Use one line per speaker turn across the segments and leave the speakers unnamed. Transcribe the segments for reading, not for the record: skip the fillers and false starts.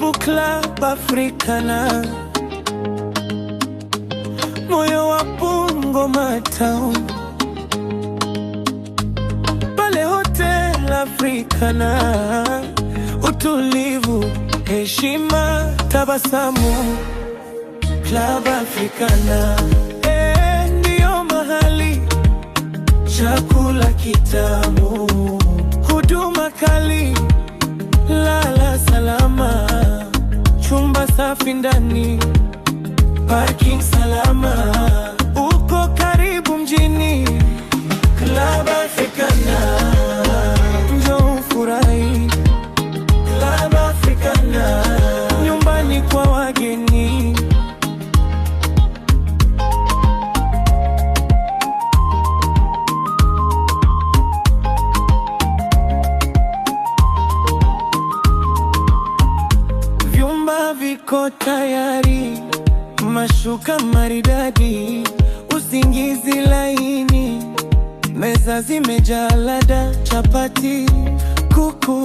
Karibu Club Africana, moyo wa Bungoma Town, pale Hotel Africana. Utulivu, heshima, tabasamu. Club Africana, ndio mahali. Chakula kitamu, huduma kali, lala salama. Chumba safi ndani, parking salama. Uko karibu mjini. Club Africana, njoo ufurahi. Club Africana, nyumbani kwa wageni. Vyumba viko tayari, mashuka maridadi, usingizi laini. Meza zimejaa ladha, chapati, kuku,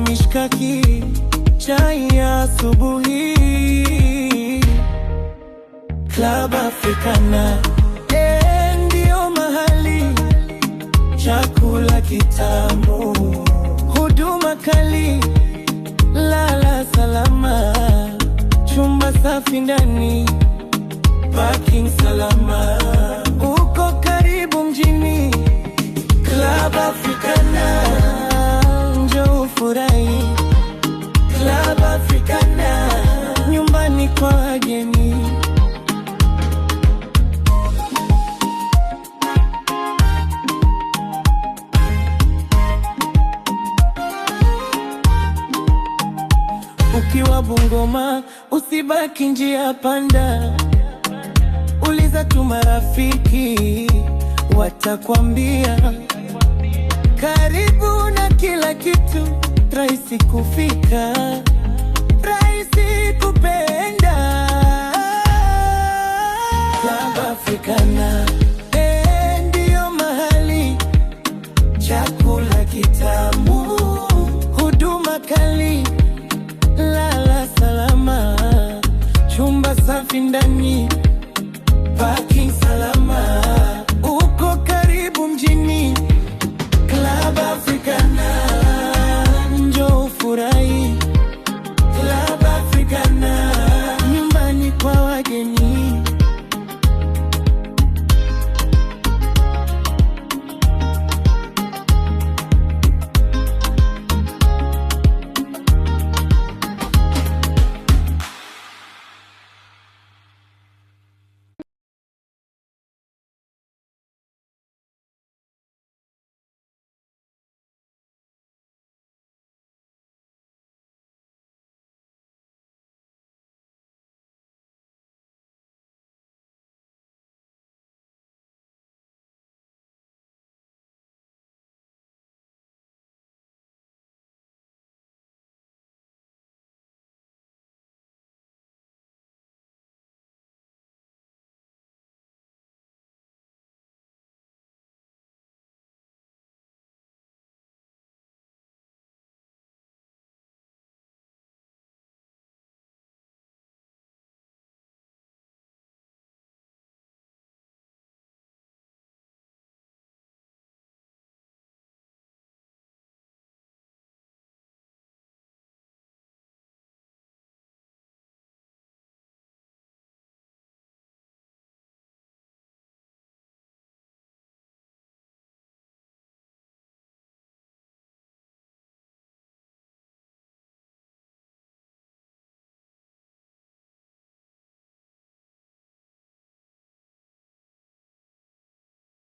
mishkaki, chai ya asubuhi. Club Africana, ndio mahali. Chakula kitamu, huduma kali, lala salama. Chumba safi ndani, parking salama. Uko karibu mjini. Club Africana, njoo ufurahi. Club Africana, nyumbani kwa wageni. Ukiwa Bungoma, usibaki njia panda. Uliza tu marafiki, watakwambia. Karibu na kila kitu, rahisi kufika, rahisi kupenda. Club Africana, ndio mahali. Chakula kitamu, huduma kali, lala salama. Chumba safi ndani,